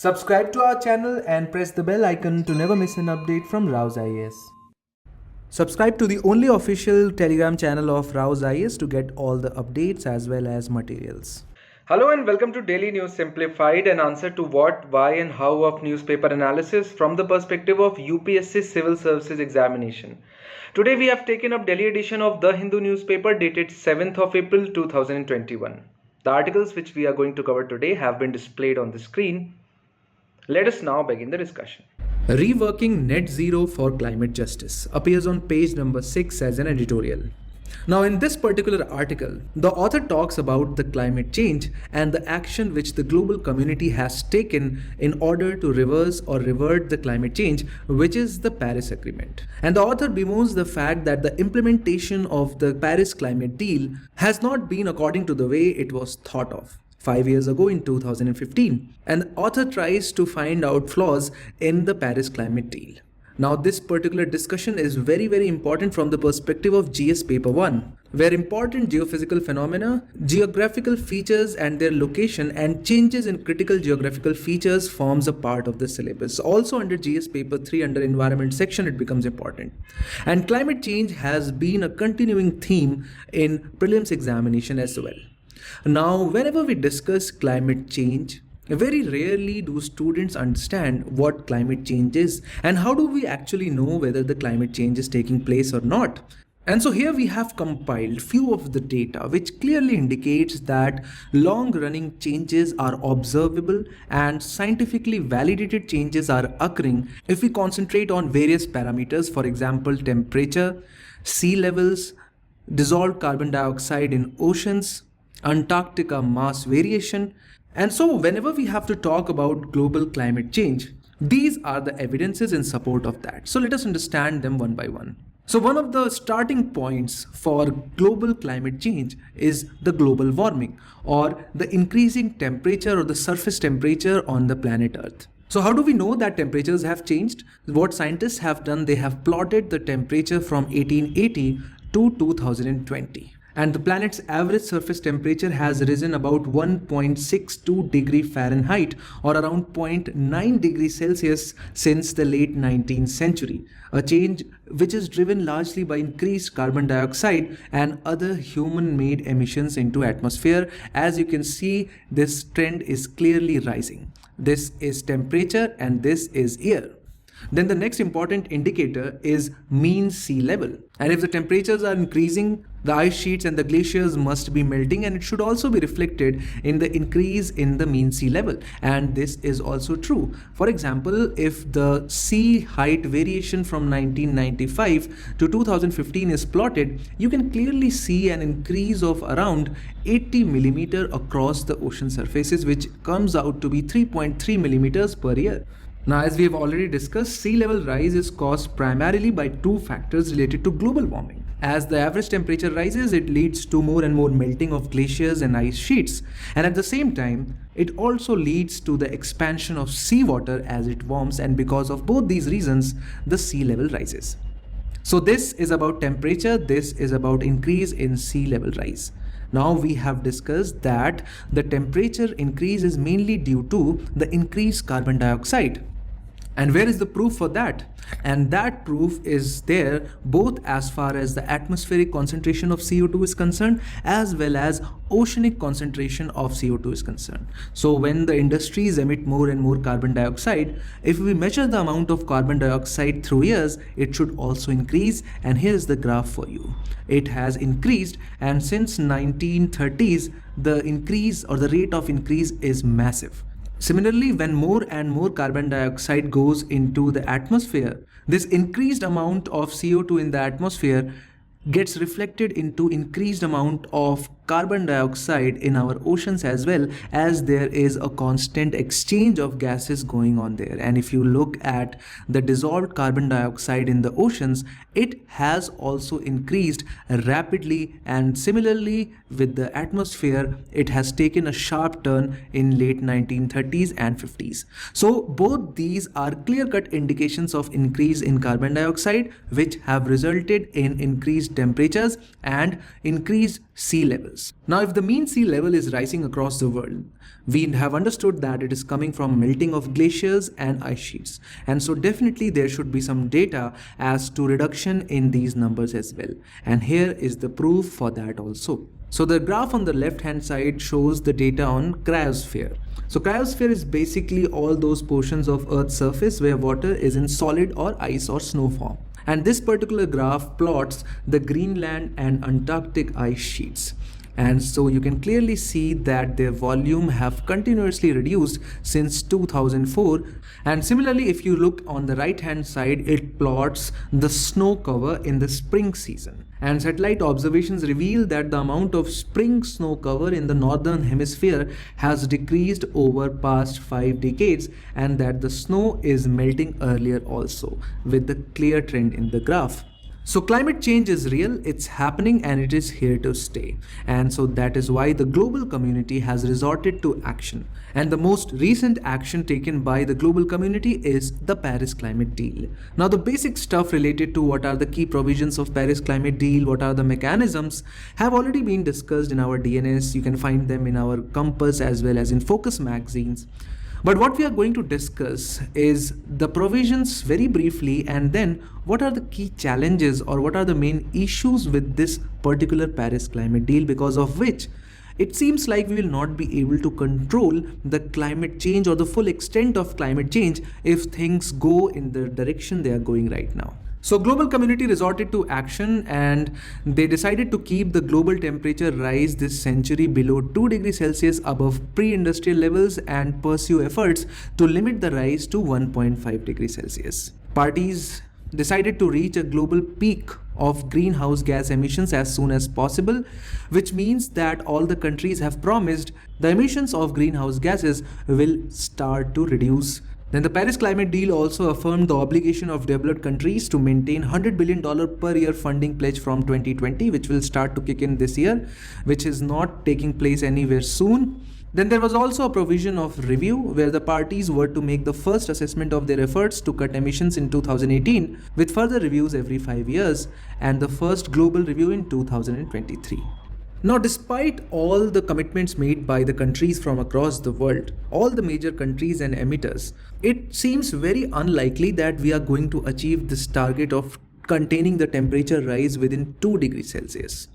Subscribe to our channel and press the bell icon to never miss an update from RAU'S IAS. Subscribe to the only official Telegram channel of RAU'S IAS to get all the updates as well as materials. Hello and welcome to Daily News Simplified, an answer to what, why and how of newspaper analysis from the perspective of UPSC Civil Services Examination. Today we have taken up daily edition of The Hindu newspaper dated 7th of April 2021. The articles which we are going to cover today have been displayed on the screen. Let us now begin the discussion. Reworking Net Zero for Climate Justice appears on page number 6 as an editorial. Now in this particular article, the author talks about the climate change and the action which the global community has taken in order to reverse or revert the climate change, which is the Paris Agreement. And the author bemoans the fact that the implementation of the Paris climate deal has not been according to the way it was thought of 5 years ago in 2015, and the author tries to find out flaws in the Paris climate deal. Now this particular discussion is very important from the perspective of GS paper 1, where important geophysical phenomena, geographical features and their location and changes in critical geographical features forms a part of the syllabus. Also under GS paper 3 under environment section it becomes important. And climate change has been a continuing theme in prelims examination as well. Now, whenever we discuss climate change, very rarely do students understand what climate change is and how do we actually know whether the climate change is taking place or not. And so here we have compiled few of the data which clearly indicates that long-running changes are observable and scientifically validated changes are occurring if we concentrate on various parameters, for example, temperature, sea levels, dissolved carbon dioxide in oceans, Antarctica mass variation. And so whenever we have to talk about global climate change, these are the evidences in support of that. So let us understand them one by one. So one of the starting points for global climate change is the global warming or the increasing temperature or the surface temperature on the planet Earth. So how do we know that temperatures have changed? What scientists have done, they have plotted the temperature from 1880 to 2020. And the planet's average surface temperature has risen about 1.62 degree Fahrenheit or around 0.9 degrees Celsius since the late 19th century, a change which is driven largely by increased carbon dioxide and other human-made emissions into atmosphere. As you can see, this trend is clearly rising. This is temperature and this is air. Then the next important indicator is mean sea level. And if the temperatures are increasing, the ice sheets and the glaciers must be melting, and it should also be reflected in the increase in the mean sea level. And this is also true. For example, if the sea height variation from 1995 to 2015 is plotted, you can clearly see an increase of around 80 millimeter across the ocean surfaces, which comes out to be 3.3 millimeters per year. Now, as we have already discussed, sea level rise is caused primarily by two factors related to global warming. As the average temperature rises, it leads to more and more melting of glaciers and ice sheets. And at the same time, it also leads to the expansion of seawater as it warms, and because of both these reasons, the sea level rises. So this is about temperature, this is about increase in sea level rise. Now we have discussed that the temperature increase is mainly due to the increased carbon dioxide. And where is the proof for that? And that proof is there both as far as the atmospheric concentration of CO2 is concerned as well as oceanic concentration of CO2 is concerned. So when the industries emit more and more carbon dioxide, if we measure the amount of carbon dioxide through years, it should also increase. And here is the graph for you. It has increased, and since 1930s, the increase or the rate of increase is massive. Similarly, when more and more carbon dioxide goes into the atmosphere, this increased amount of CO2 in the atmosphere gets reflected into increased amount of carbon dioxide in our oceans as well, as there is a constant exchange of gases going on there. And if you look at the dissolved carbon dioxide in the oceans, it has also increased rapidly, and similarly with the atmosphere, it has taken a sharp turn in late 1930s and 50s. So both these are clear-cut indications of increase in carbon dioxide, which have resulted in increased temperatures and increased sea level. temperatures. Now, if the mean sea level is rising across the world, we have understood that it is coming from melting of glaciers and ice sheets. And so definitely there should be some data as to reduction in these numbers as well. And here is the proof for that also. So the graph on the left hand side shows the data on cryosphere. So cryosphere is basically all those portions of Earth's surface where water is in solid or ice or snow form. And this particular graph plots the Greenland and Antarctic ice sheets. And so you can clearly see that their volume have continuously reduced since 2004. And similarly, if you look on the right hand side, it plots the snow cover in the spring season. And satellite observations reveal that the amount of spring snow cover in the northern hemisphere has decreased over past 5 decades, and that the snow is melting earlier also, with the clear trend in the graph. So climate change is real, it's happening, and it is here to stay. And so that is why the global community has resorted to action. And the most recent action taken by the global community is the Paris Climate Deal. Now the basic stuff related to what are the key provisions of Paris Climate Deal, what are the mechanisms, have already been discussed in our DNS. You can find them in our Compass as well as in Focus magazines. But what we are going to discuss is the provisions very briefly, and then what are the key challenges or what are the main issues with this particular Paris Climate Deal, because of which it seems like we will not be able to control the climate change or the full extent of climate change if things go in the direction they are going right now. So global community resorted to action, and they decided to keep the global temperature rise this century below 2 degrees Celsius above pre-industrial levels and pursue efforts to limit the rise to 1.5 degrees Celsius. Parties decided to reach a global peak of greenhouse gas emissions as soon as possible, which means that all the countries have promised the emissions of greenhouse gases will start to reduce. Then the Paris Climate Deal also affirmed the obligation of developed countries to maintain $100 billion per year funding pledge from 2020, which will start to kick in this year, which is not taking place anywhere soon. Then there was also a provision of review where the parties were to make the first assessment of their efforts to cut emissions in 2018 with further reviews every 5 years, and the first global review in 2023. Now, despite all the commitments made by the countries from across the world, all the major countries and emitters, it seems very unlikely that we are going to achieve this target of containing the temperature rise within 2 degrees Celsius.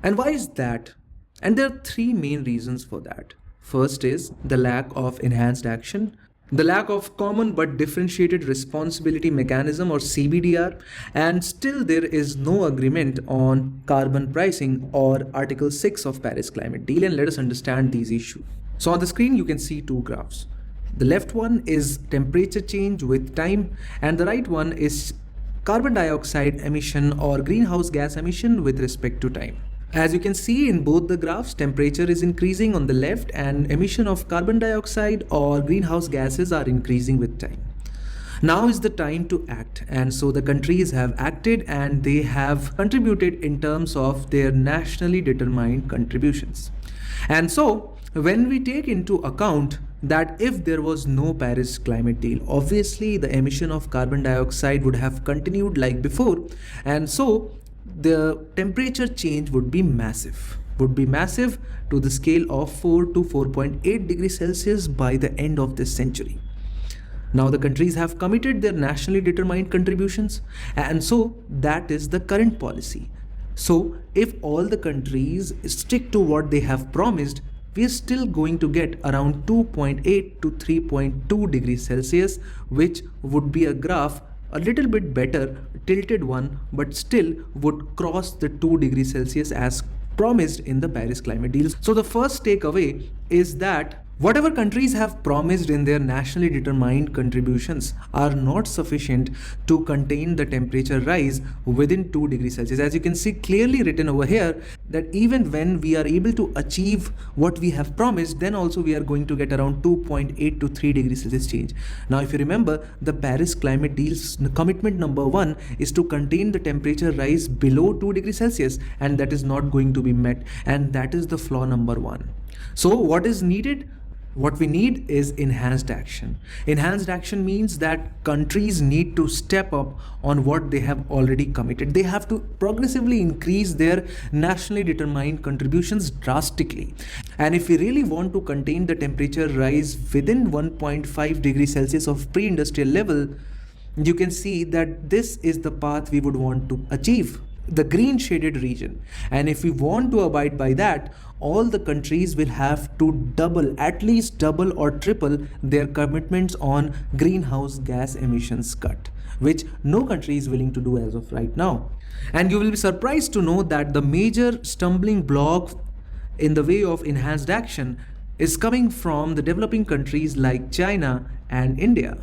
And why is that? And there are 3 main reasons for that. First is the lack of enhanced action, the lack of common but differentiated responsibility mechanism or CBDR, and still there is no agreement on carbon pricing or Article 6 of Paris Climate Deal. And let us understand these issues. So on the screen you can see 2 graphs. The left one is temperature change with time, and the right one is carbon dioxide emission or greenhouse gas emission with respect to time. As you can see in both the graphs, temperature is increasing on the left and emission of carbon dioxide or greenhouse gases are increasing with time. Now is the time to act, and so the countries have acted and they have contributed in terms of their nationally determined contributions. And so when we take into account that if there was no Paris Climate Deal, obviously the emission of carbon dioxide would have continued like before, and so the temperature change would be massive to the scale of 4 to 4.8 degrees Celsius by the end of this century. Now the countries have committed their nationally determined contributions, and so that is the current policy. So if all the countries stick to what they have promised, we are still going to get around 2.8 to 3.2 degrees Celsius, which would be a graph a little bit better, tilted one, but still would cross the 2 degrees Celsius as promised in the Paris Climate Deal. So the first takeaway is that whatever countries have promised in their nationally determined contributions are not sufficient to contain the temperature rise within 2 degrees Celsius. As you can see clearly written over here, that even when we are able to achieve what we have promised, then also we are going to get around 2.8 to 3 degrees Celsius change. Now, if you remember, the Paris Climate Deal's commitment number 1 is to contain the temperature rise below 2 degrees Celsius, and that is not going to be met, and that is the flaw number 1. So what is needed? What we need is enhanced action. Enhanced action means that countries need to step up on what they have already committed. They have to progressively increase their nationally determined contributions drastically. And if we really want to contain the temperature rise within 1.5 degrees Celsius of pre-industrial level, you can see that this is the path we would want to achieve, the green shaded region. And if we want to abide by that, all the countries will have to double, at least double or triple their commitments on greenhouse gas emissions cut, which no country is willing to do as of right now. And you will be surprised to know that the major stumbling block in the way of enhanced action is coming from the developing countries like China and India.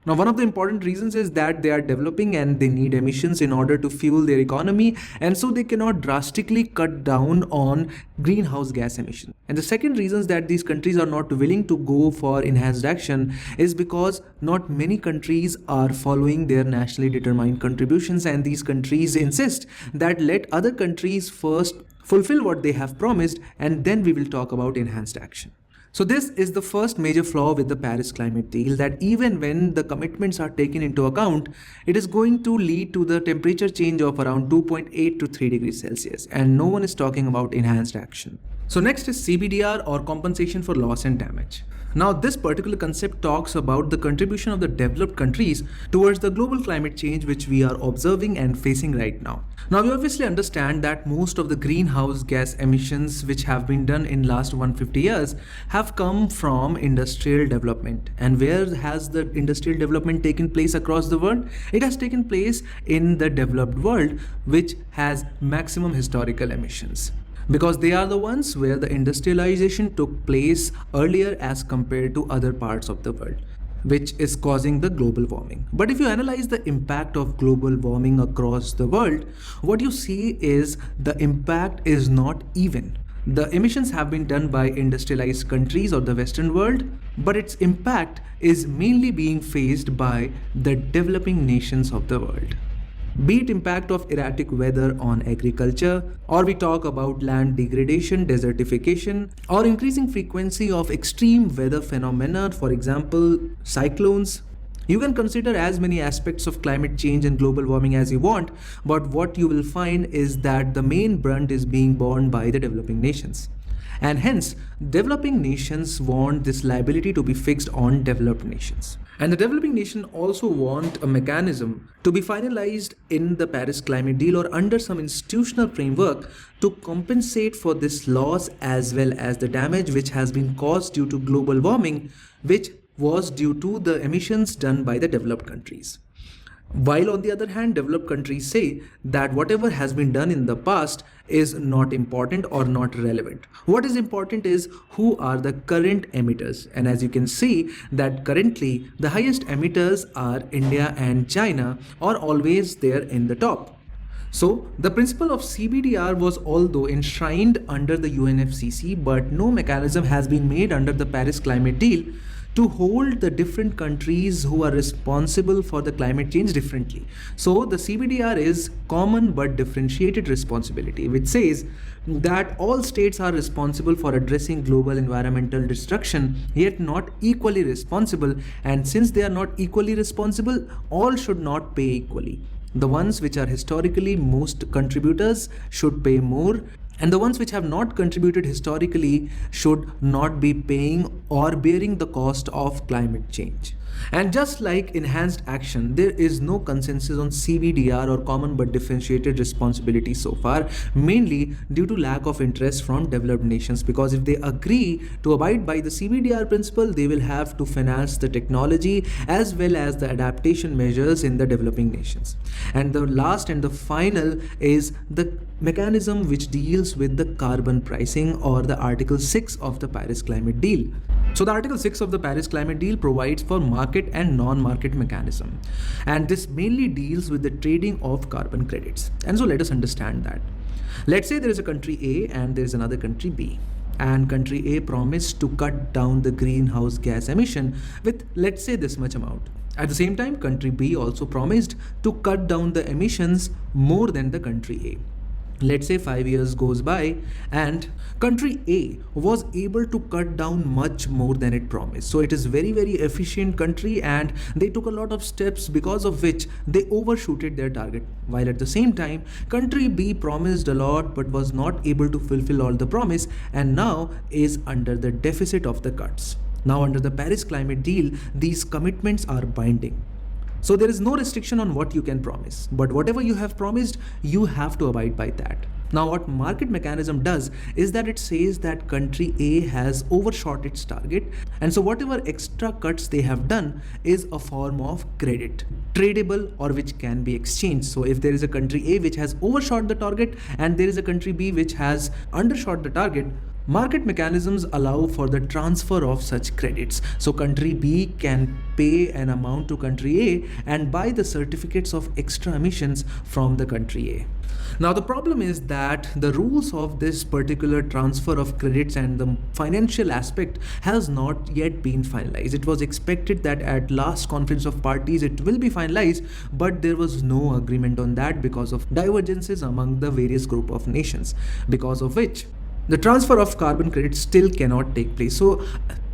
Now, one of the important reasons is that they are developing and they need emissions in order to fuel their economy, and so they cannot drastically cut down on greenhouse gas emissions. And the second reason that these countries are not willing to go for enhanced action is because not many countries are following their nationally determined contributions, and these countries insist that let other countries first fulfill what they have promised, and then we will talk about enhanced action. So this is the first major flaw with the Paris climate deal, that even when the commitments are taken into account, it is going to lead to the temperature change of around 2.8 to 3 degrees Celsius, and no one is talking about enhanced action. So next is CBDR, or compensation for loss and damage. Now, this particular concept talks about the contribution of the developed countries towards the global climate change which we are observing and facing right now. Now, we obviously understand that most of the greenhouse gas emissions which have been done in last 150 years have come from industrial development. And where has the industrial development taken place across the world? It has taken place in the developed world, which has maximum historical emissions, because they are the ones where the industrialization took place earlier as compared to other parts of the world, which is causing the global warming. But if you analyze the impact of global warming across the world, what you see is the impact is not even. The emissions have been done by industrialized countries or the Western world, but its impact is mainly being faced by the developing nations of the world. Be it impact of erratic weather on agriculture, or we talk about land degradation, desertification, or increasing frequency of extreme weather phenomena, for example, cyclones. You can consider as many aspects of climate change and global warming as you want, but what you will find is that the main brunt is being borne by the developing nations. And hence, developing nations want this liability to be fixed on developed nations. And the developing nation also want a mechanism to be finalized in the Paris climate deal or under some institutional framework to compensate for this loss as well as the damage which has been caused due to global warming, which was due to the emissions done by the developed countries. While on the other hand, developed countries say that whatever has been done in the past is not important or not relevant. What is important is who are the current emitters. And as you can see that currently the highest emitters are India and China, are always there in the top. So the principle of CBDR was although enshrined under the UNFCCC, but no mechanism has been made under the Paris climate deal to hold the different countries who are responsible for the climate change differently. So the CBDR is common but differentiated responsibility, which says that all states are responsible for addressing global environmental destruction, yet not equally responsible. And since they are not equally responsible, all should not pay equally. The ones which are historically most contributors should pay more, and the ones which have not contributed historically should not be paying or bearing the cost of climate change. And just like enhanced action, there is no consensus on CBDR or common but differentiated responsibility so far, mainly due to lack of interest from developed nations, because if they agree to abide by the CBDR principle, they will have to finance the technology as well as the adaptation measures in the developing nations. And the last and the final is the mechanism which deals with the carbon pricing, or the Article 6 of the Paris Climate Deal. So the Article 6 of the Paris Climate Deal provides for market and non-market mechanism, and this mainly deals with the trading of carbon credits. And so let us understand that. Let's say there is a country A and there is another country B, and country A promised to cut down the greenhouse gas emission with, let's say, this much amount. At the same time, country B also promised to cut down the emissions more than the country A. let's say 5 years goes by and country A was able to cut down much more than it promised. So it is very efficient country, and they took a lot of steps because of which they overshooted their target, while at the same time country B promised a lot but was not able to fulfill all the promise and now is under the deficit of the cuts. Now under the Paris climate deal, these commitments are binding. So there is no restriction on what you can promise, but whatever you have promised, you have to abide by that. Now what market mechanism does is that it says that country A has overshot its target, and so whatever extra cuts they have done is a form of credit, tradable or which can be exchanged. So if there is a country A which has overshot the target and there is a country B which has undershot the target, market mechanisms allow for the transfer of such credits. So country B can pay an amount to country A and buy the certificates of extra emissions from the country A. Now the problem is that the rules of this particular transfer of credits and the financial aspect has not yet been finalized. It was expected that at last conference of parties it will be finalized, but there was no agreement on that because of divergences among the various group of nations, because of which the transfer of carbon credits still cannot take place. So,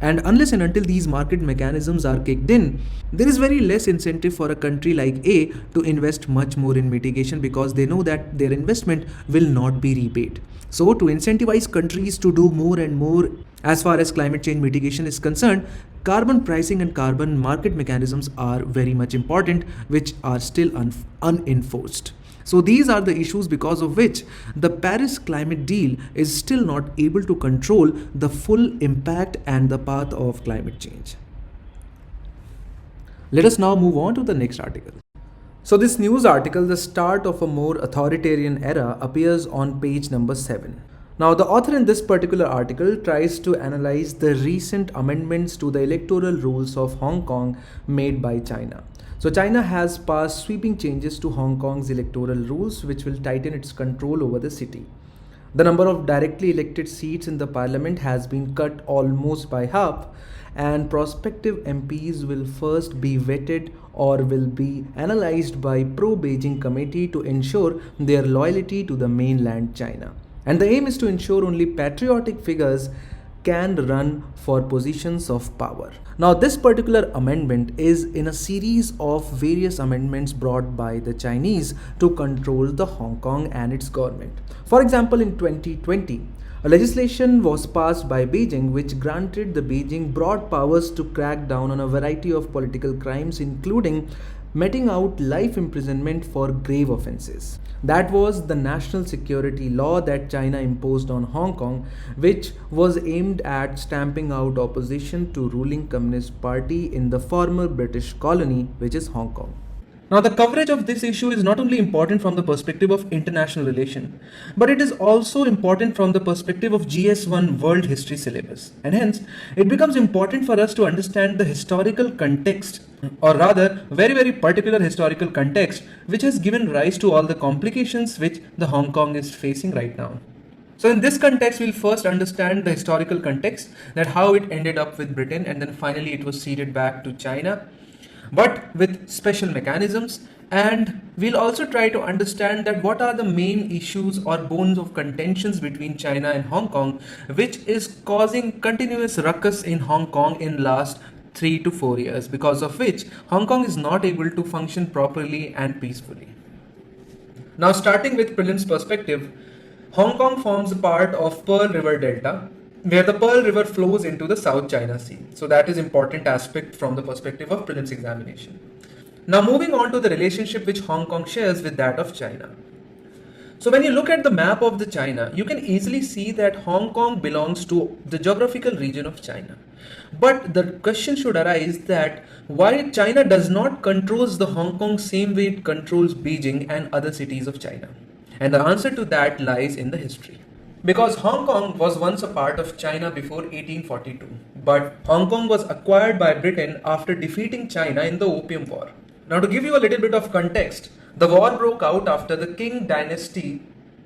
and unless and until these market mechanisms are kicked in, there is very less incentive for a country like A to invest much more in mitigation, because they know that their investment will not be repaid. So to incentivize countries to do more and more as far as climate change mitigation is concerned, carbon pricing and carbon market mechanisms are very much important, which are still unenforced. So these are the issues because of which the Paris climate deal is still not able to control the full impact and the path of climate change. Let us now move on to the next article. So this news article, The Start of a More Authoritarian Era, appears on page number 7. Now the author in this particular article tries to analyze the recent amendments to the electoral rules of Hong Kong made by China. So China has passed sweeping changes to Hong Kong's electoral rules, which will tighten its control over the city. The number of directly elected seats in the parliament has been cut almost by half, and prospective MPs will first be vetted or will be analyzed by pro-Beijing committee to ensure their loyalty to the mainland China. And the aim is to ensure only patriotic figures can run for positions of power. Now this particular amendment is in a series of various amendments brought by the Chinese to control the Hong Kong and its government. For example, in 2020, a legislation was passed by Beijing which granted the Beijing broad powers to crack down on a variety of political crimes, including meting out life imprisonment for grave offences. That was the national security law that China imposed on Hong Kong, which was aimed at stamping out opposition to ruling Communist Party in the former British colony, which is Hong Kong. Now, the coverage of this issue is not only important from the perspective of international relation, but it is also important from the perspective of GS1 World History syllabus. And hence, it becomes important for us to understand the historical context, or rather, very particular historical context, which has given rise to all the complications which the Hong Kong is facing right now. So in this context, we'll first understand the historical context, that how it ended up with Britain and then finally it was ceded back to China, but with special mechanisms. And we'll also try to understand that what are the main issues or bones of contentions between China and Hong Kong, which is causing continuous ruckus in Hong Kong in last 3 to 4 years, because of which Hong Kong is not able to function properly and peacefully. Now starting with prelims perspective, Hong Kong forms a part of Pearl River Delta, where the Pearl River flows into the South China Sea. So that is important aspect from the perspective of prelims examination. Now moving on to the relationship which Hong Kong shares with that of China. So when you look at the map of the China, you can easily see that Hong Kong belongs to the geographical region of China. But the question should arise that why China does not control the Hong Kong same way it controls Beijing and other cities of China. And the answer to that lies in the history. Because Hong Kong was once a part of China before 1842, but Hong Kong was acquired by Britain after defeating China in the Opium War. Now to give you a little bit of context, the war broke out after the Qing dynasty,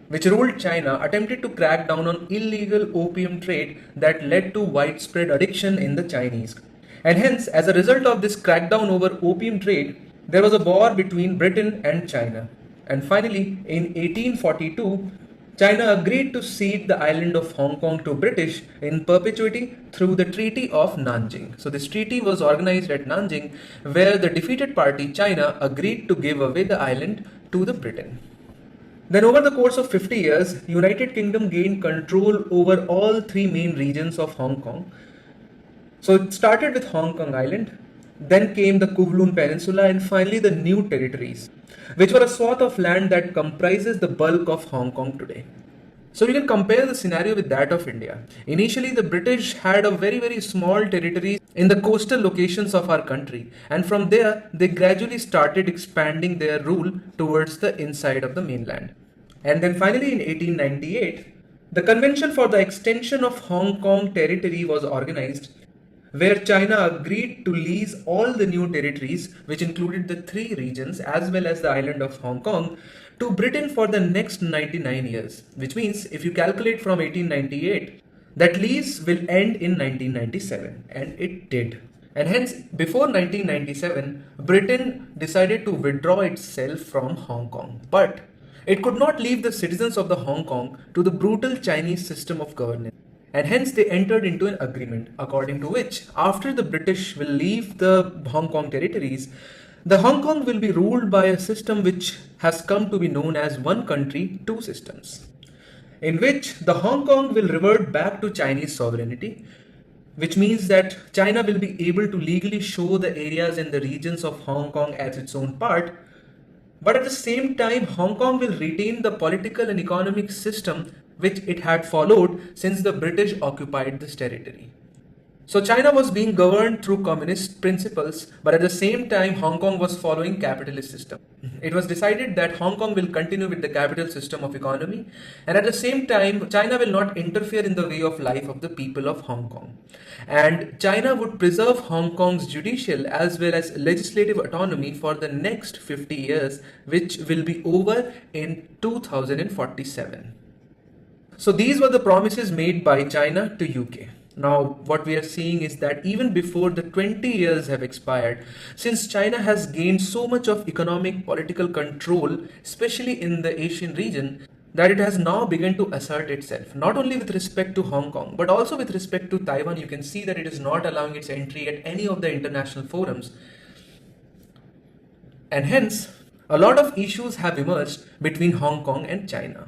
which ruled China, attempted to crack down on illegal opium trade that led to widespread addiction in the Chinese. And hence, as a result of this crackdown over opium trade, there was a war between Britain and China. And finally, in 1842, China agreed to cede the island of Hong Kong to British in perpetuity through the Treaty of Nanjing. So this treaty was organized at Nanjing, where the defeated party China agreed to give away the island to the Britain. Then over the course of 50 years, United Kingdom gained control over all three main regions of Hong Kong. So it started with Hong Kong Island, then came the Kowloon Peninsula, and finally the new territories, which were a swath of land that comprises the bulk of Hong Kong today. So you can compare the scenario with that of India. Initially, the British had a very small territory in the coastal locations of our country, and from there they gradually started expanding their rule towards the inside of the mainland. And then finally in 1898, the Convention for the Extension of Hong Kong Territory was organized, where China agreed to lease all the new territories, which included the three regions as well as the island of Hong Kong, to Britain for the next 99 years, which means if you calculate from 1898, that lease will end in 1997, and it did. And hence, before 1997, Britain decided to withdraw itself from Hong Kong. But it could not leave the citizens of the Hong Kong to the brutal Chinese system of governance. And hence they entered into an agreement according to which after the British will leave the Hong Kong territories, the Hong Kong will be ruled by a system which has come to be known as one country, two systems, in which the Hong Kong will revert back to Chinese sovereignty, which means that China will be able to legally show the areas and the regions of Hong Kong as its own part. But at the same time, Hong Kong will retain the political and economic system which it had followed since the British occupied this territory. So China was being governed through communist principles, but at the same time Hong Kong was following capitalist system. It was decided that Hong Kong will continue with the capital system of economy, and at the same time China will not interfere in the way of life of the people of Hong Kong. And China would preserve Hong Kong's judicial as well as legislative autonomy for the next 50 years, which will be over in 2047. So these were the promises made by China to UK. Now what we are seeing is that even before the 20 years have expired, since China has gained so much of economic political control, especially in the Asian region, that it has now begun to assert itself, not only with respect to Hong Kong, but also with respect to Taiwan. You can see that it is not allowing its entry at any of the international forums. And hence, a lot of issues have emerged between Hong Kong and China.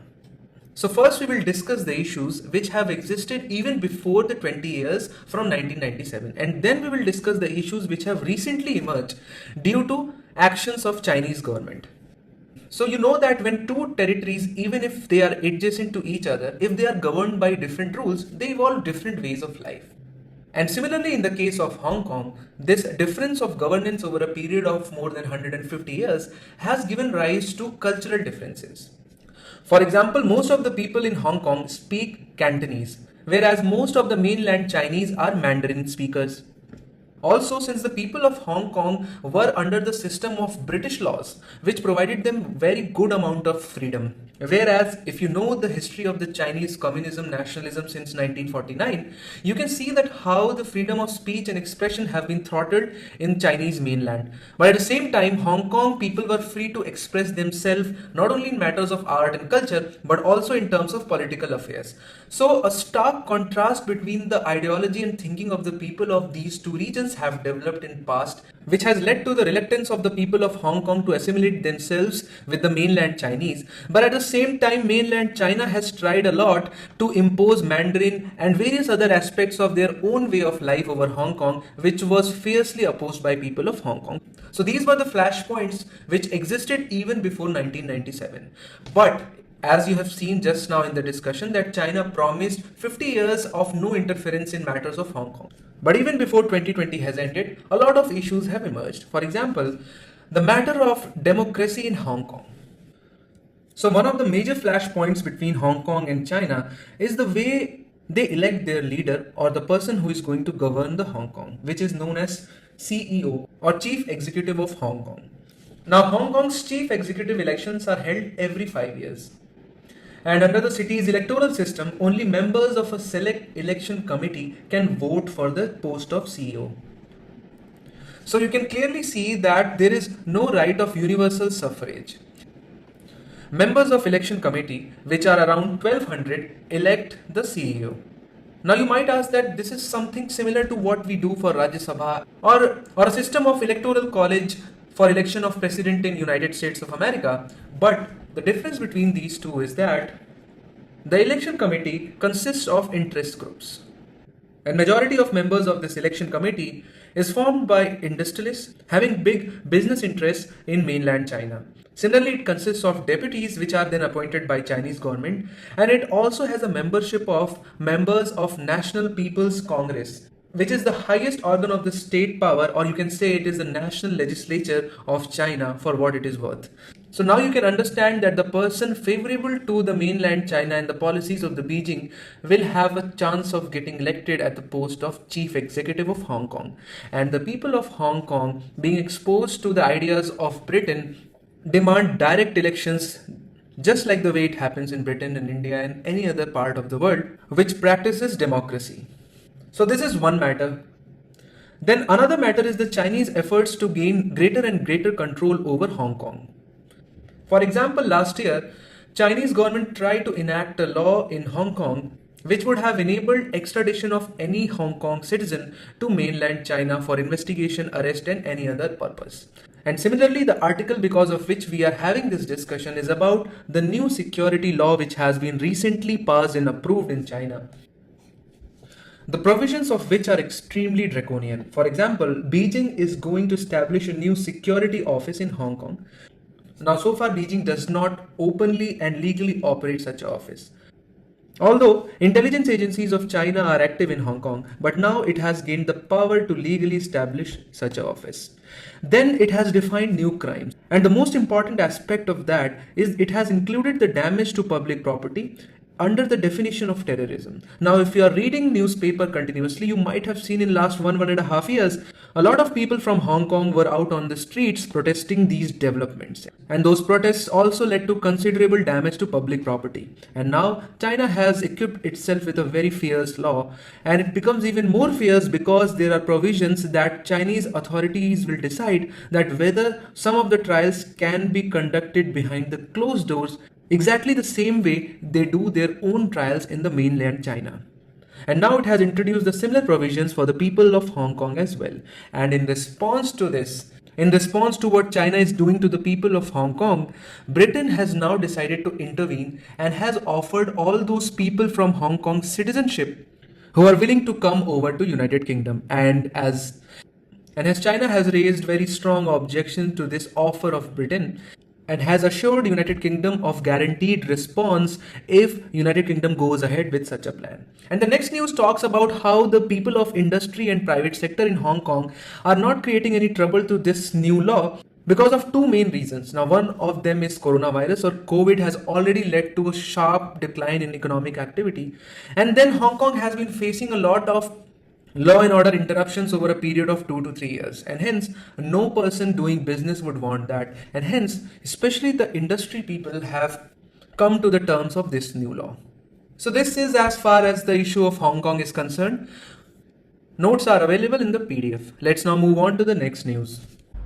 So first we will discuss the issues which have existed even before the 20 years from 1997, and then we will discuss the issues which have recently emerged due to actions of Chinese government. So you know that when two territories, even if they are adjacent to each other, if they are governed by different rules, they evolve different ways of life. And similarly in the case of Hong Kong, this difference of governance over a period of more than 150 years has given rise to cultural differences. For example, most of the people in Hong Kong speak Cantonese, whereas most of the mainland Chinese are Mandarin speakers. Also, since the people of Hong Kong were under the system of British laws, which provided them very good amount of freedom. Whereas, if you know the history of the Chinese communism, nationalism since 1949, you can see that how the freedom of speech and expression have been throttled in Chinese mainland. But at the same time, Hong Kong people were free to express themselves not only in matters of art and culture, but also in terms of political affairs. So a stark contrast between the ideology and thinking of the people of these two regions have developed in past, which has led to the reluctance of the people of Hong Kong to assimilate themselves with the mainland Chinese. But at the same time, mainland China has tried a lot to impose Mandarin and various other aspects of their own way of life over Hong Kong, which was fiercely opposed by people of Hong Kong. So these were the flashpoints which existed even before 1997. But as you have seen just now in the discussion, that China promised 50 years of no interference in matters of Hong Kong. But even before 2020 has ended, a lot of issues have emerged. For example, the matter of democracy in Hong Kong. So one of the major flashpoints between Hong Kong and China is the way they elect their leader or the person who is going to govern the Hong Kong, which is known as CEO or Chief Executive of Hong Kong. Now Hong Kong's chief executive elections are held every 5 years. And under the city's electoral system, only members of a select election committee can vote for the post of CEO. So you can clearly see that there is no right of universal suffrage. members of election committee, which are around 1200, elect the CEO. Now you might ask that this is something similar to what we do for Rajya Sabha or a system of electoral college for election of president in United States of America. But the difference between these two is that the election committee consists of interest groups. And majority of members of this election committee is formed by industrialists having big business interests in mainland China. Similarly, it consists of deputies which are then appointed by Chinese government, and it also has a membership of members of National People's Congress, which is the highest organ of the state power, or you can say it is the national legislature of China for what it is worth. So now you can understand that the person favorable to the mainland China and the policies of the Beijing will have a chance of getting elected at the post of chief executive of Hong Kong. And the people of Hong Kong, being exposed to the ideas of Britain, demand direct elections, just like the way it happens in Britain and India and any other part of the world which practices democracy. So this is one matter. Then another matter is the Chinese efforts to gain greater and greater control over Hong Kong. For example, last year, Chinese government tried to enact a law in Hong Kong which would have enabled extradition of any Hong Kong citizen to mainland China for investigation, arrest and any other purpose. And similarly, the article because of which we are having this discussion is about the new security law which has been recently passed and approved in China, the provisions of which are extremely draconian. For example, Beijing is going to establish a new security office in Hong Kong. Now, so far, Beijing does not openly and legally operate such an office. Although intelligence agencies of China are active in Hong Kong, but now it has gained the power to legally establish such an office. Then it has defined new crimes. And the most important aspect of that is it has included the damage to public property under the definition of terrorism. Now, if you are reading newspaper continuously, you might have seen in last 1.5 years, a lot of people from Hong Kong were out on the streets protesting these developments. And those protests also led to considerable damage to public property. And now China has equipped itself with a very fierce law, and it becomes even more fierce because there are provisions that Chinese authorities will decide that whether some of the trials can be conducted behind the closed doors exactly the same way they do their own trials in the mainland China. And now it has introduced the similar provisions for the people of Hong Kong as well. And in response to this, in response to what China is doing to the people of Hong Kong, Britain has now decided to intervene and has offered all those people from Hong Kong citizenship who are willing to come over to United Kingdom. And as China has raised very strong objection to this offer of Britain, and has assured United Kingdom of guaranteed response if United Kingdom goes ahead with such a plan. And the next news talks about how the people of industry and private sector in Hong Kong are not creating any trouble to this new law because of two main reasons. Now, one of them is coronavirus, or COVID has already led to a sharp decline in economic activity. And then Hong Kong has been facing a lot of law and order interruptions over a period of 2 to 3 years, and hence no person doing business would want that, and hence especially the industry people have come to the terms of this new law. So this is as far as the issue of Hong Kong is concerned. Notes are available in the PDF. Let's now move on to the next news.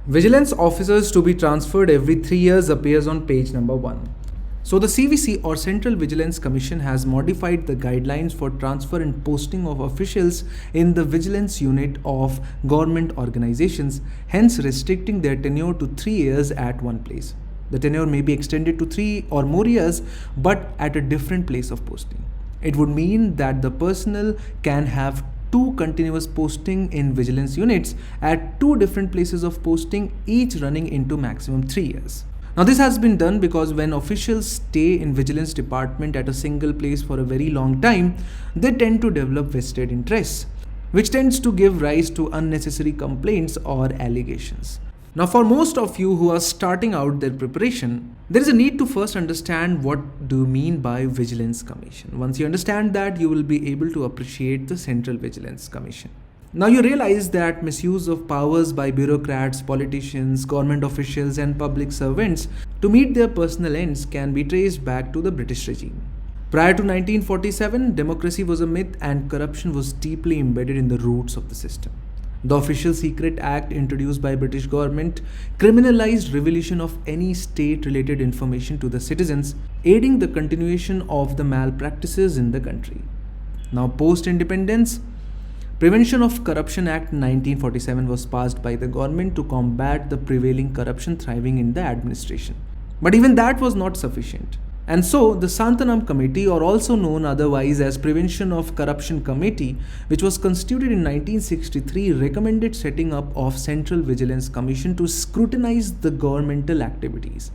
Vigilance officers to be transferred every 3 years appears on page number 1. So the CVC, or Central Vigilance Commission, has modified the guidelines for transfer and posting of officials in the vigilance unit of government organizations, hence restricting their tenure to 3 years at one place. The tenure may be extended to 3 or more years, but at a different place of posting. It would mean that the personnel can have 2 continuous posting in vigilance units at 2 different places of posting, each running into maximum 3 years. Now this has been done because when officials stay in vigilance department at a single place for a very long time, they tend to develop vested interests, which tends to give rise to unnecessary complaints or allegations. Now, for most of you who are starting out their preparation, there is a need to first understand what do you mean by Vigilance Commission. Once you understand that, you will be able to appreciate the Central Vigilance Commission. Now you realize that misuse of powers by bureaucrats, politicians, government officials and public servants to meet their personal ends can be traced back to the British regime. Prior to 1947, democracy was a myth and corruption was deeply embedded in the roots of the system. The Official Secret Act introduced by British government criminalized revelation of any state-related information to the citizens, aiding the continuation of the malpractices in the country. Now, post-independence, Prevention of Corruption Act 1947 was passed by the government to combat the prevailing corruption thriving in the administration. But even that was not sufficient. And so, the Santanam Committee, or also known otherwise as Prevention of Corruption Committee, which was constituted in 1963, recommended setting up of Central Vigilance Commission to scrutinize the governmental activities.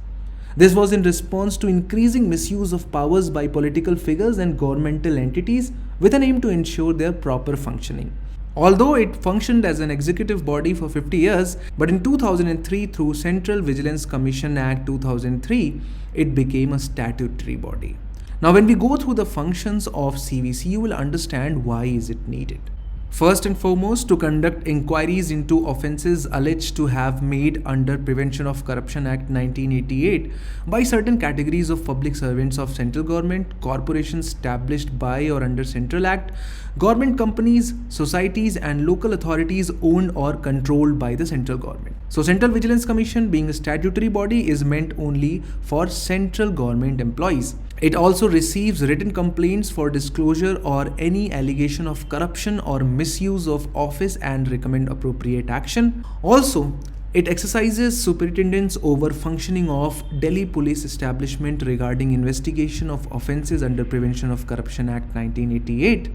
This was in response to increasing misuse of powers by political figures and governmental entities with an aim to ensure their proper functioning. Although it functioned as an executive body for 50 years, but in 2003 through Central Vigilance Commission Act 2003, it became a statutory body. Now when we go through the functions of CVC, you will understand why is it needed. First and foremost, to conduct inquiries into offences alleged to have made under Prevention of Corruption Act 1988 by certain categories of public servants of central government, corporations established by or under Central Act, government companies, societies and local authorities owned or controlled by the central government. So Central Vigilance Commission, being a statutory body, is meant only for central government employees. It also receives written complaints for disclosure or any allegation of corruption or misuse of office and recommend appropriate action. Also, it exercises superintendence over functioning of Delhi Police Establishment regarding investigation of offences under Prevention of Corruption Act 1988.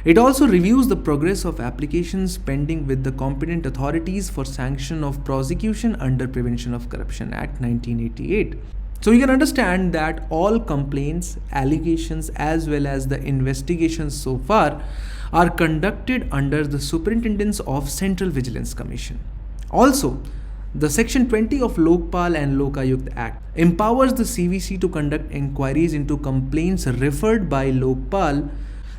It also reviews the progress of applications pending with the competent authorities for sanction of prosecution under Prevention of Corruption Act 1988. So you can understand that all complaints, allegations as well as the investigations so far are conducted under the superintendence of Central Vigilance Commission. Also, the Section 20 of Lokpal and Lokayukt Act empowers the CVC to conduct inquiries into complaints referred by Lokpal.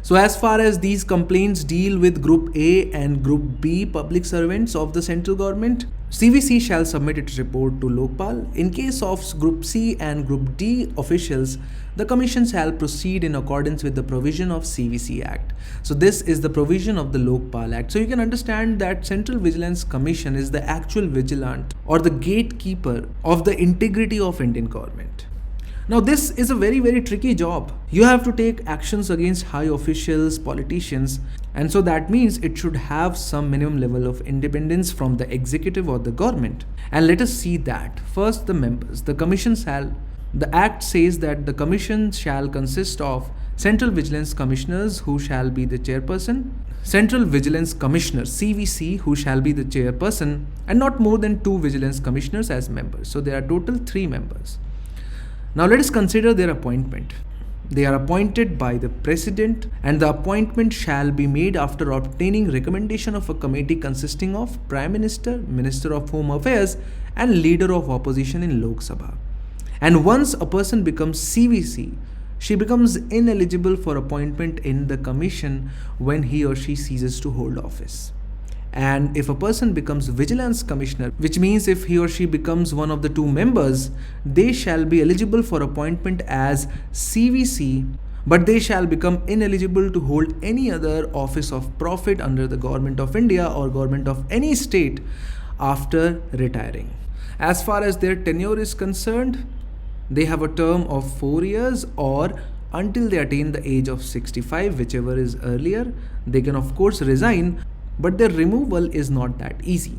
So as far as these complaints deal with Group A and Group B public servants of the central government, CVC shall submit its report to Lokpal. In case of Group C and Group D officials, the Commission shall proceed in accordance with the provision of CVC Act. So this is the provision of the Lokpal Act. So you can understand that Central Vigilance Commission is the actual vigilant or the gatekeeper of the integrity of Indian government. Now this is a very tricky job. You have to take actions against high officials, politicians, and so that means it should have some minimum level of independence from the executive or the government. And let us see that. First, the members. The Act says that the Commission shall consist of Central Vigilance Commissioners, who shall be the chairperson, Central Vigilance Commissioner CVC, who shall be the chairperson, and not more than 2 Vigilance Commissioners as members. So there are total 3 members. Now let us consider their appointment. They are appointed by the President, and the appointment shall be made after obtaining recommendation of a committee consisting of Prime Minister, Minister of Home Affairs and Leader of Opposition in Lok Sabha. And once a person becomes CVC, she becomes ineligible for appointment in the Commission when he or she ceases to hold office. And if a person becomes Vigilance Commissioner, which means if he or she becomes one of the 2 members, they shall be eligible for appointment as CVC, but they shall become ineligible to hold any other office of profit under the Government of India or Government of any state after retiring. As far as their tenure is concerned, they have a term of 4 years or until they attain the age of 65, whichever is earlier. They can of course resign, but their removal is not that easy.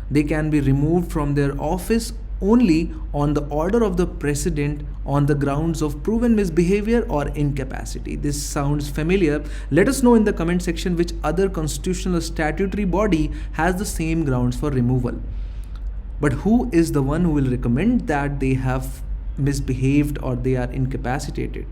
They can be removed from their office only on the order of the President on the grounds of proven misbehavior or incapacity. This sounds familiar. Let us know in the comment section which other constitutional or statutory body has the same grounds for removal. But who is the one who will recommend that they have misbehaved or they are incapacitated?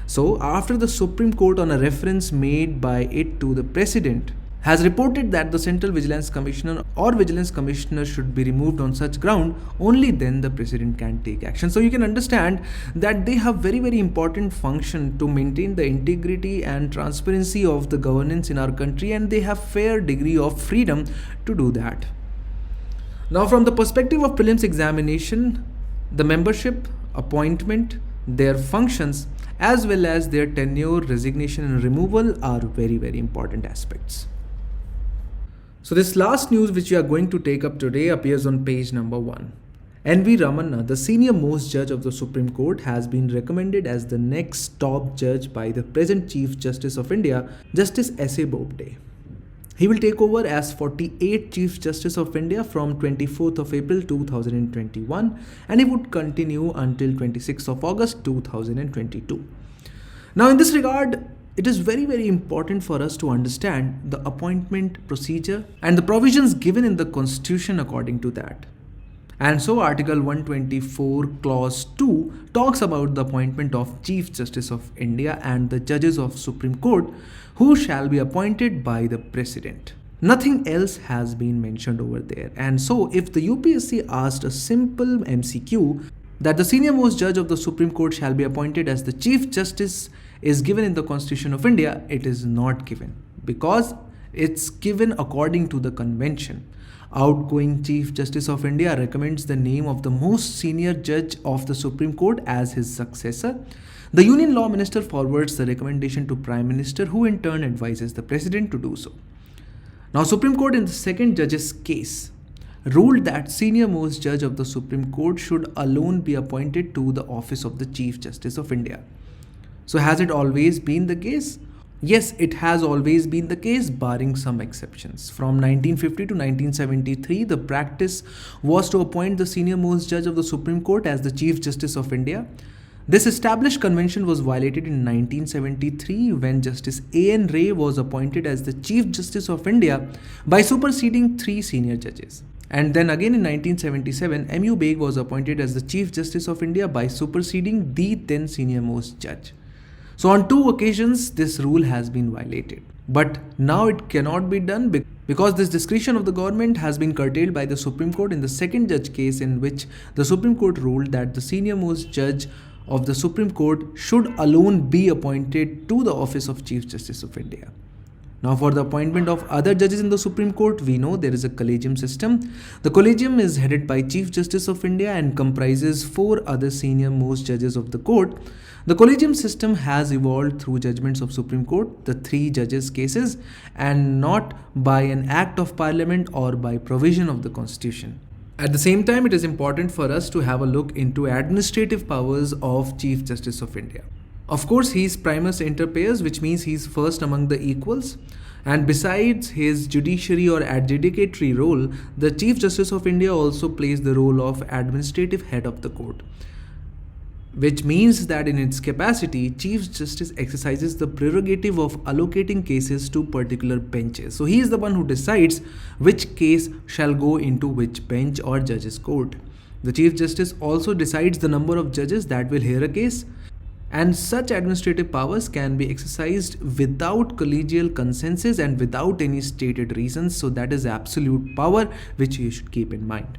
So after the Supreme Court, on a reference made by it to the President, has reported that the Central Vigilance Commissioner or Vigilance Commissioner should be removed on such ground, only then the President can take action. So you can understand that they have very important function to maintain the integrity and transparency of the governance in our country, and they have fair degree of freedom to do that. Now from the perspective of prelims examination, the membership, appointment, their functions as well as their tenure, resignation and removal are very important aspects. So this last news which we are going to take up today appears on page number 1. N.V. Ramana, the senior most judge of the Supreme Court, has been recommended as the next top judge by the present Chief Justice of India, Justice S.A. Bobde. He will take over as 48th Chief Justice of India from 24th of April 2021 and he would continue until 26th of August 2022. Now in this regard, it is very important for us to understand the appointment procedure and the provisions given in the Constitution according to that. And so Article 124 Clause 2 talks about the appointment of Chief Justice of India and the judges of Supreme Court who shall be appointed by the President. Nothing else has been mentioned over there. And so if the UPSC asked a simple MCQ that the senior most judge of the Supreme Court shall be appointed as the Chief Justice is given in the Constitution of India, it is not given because it's given according to the convention. Outgoing Chief Justice of India recommends the name of the most senior judge of the Supreme Court as his successor. The Union Law Minister forwards the recommendation to Prime Minister, who in turn advises the President to do so. Now, Supreme Court in the second judge's case ruled that senior most judge of the Supreme Court should alone be appointed to the office of the Chief Justice of India. So has it always been the case? Yes, it has always been the case, barring some exceptions. From 1950 to 1973, the practice was to appoint the senior most judge of the Supreme Court as the Chief Justice of India. This established convention was violated in 1973 when Justice A.N. Ray was appointed as the Chief Justice of India by superseding 3 senior judges. And then again in 1977, M.U. Baig was appointed as the Chief Justice of India by superseding the then senior most judge. So on 2 occasions, this rule has been violated. But now it cannot be done because this discretion of the government has been curtailed by the Supreme Court in the second judge case, in which the Supreme Court ruled that the senior most judge of the Supreme Court should alone be appointed to the office of Chief Justice of India. Now for the appointment of other judges in the Supreme Court, we know there is a collegium system. The collegium is headed by Chief Justice of India and comprises 4 other senior most judges of the court. The collegium system has evolved through judgments of Supreme Court, the 3 judges cases, and not by an act of parliament or by provision of the Constitution. At the same time, it is important for us to have a look into administrative powers of Chief Justice of India. Of course, he is primus inter pares, which means he is first among the equals. And besides his judiciary or adjudicatory role, the Chief Justice of India also plays the role of administrative head of the court, which means that in its capacity, Chief Justice exercises the prerogative of allocating cases to particular benches. So he is the one who decides which case shall go into which bench or judge's court. The Chief Justice also decides the number of judges that will hear a case, and such administrative powers can be exercised without collegial consensus and without any stated reasons. So that is absolute power which you should keep in mind.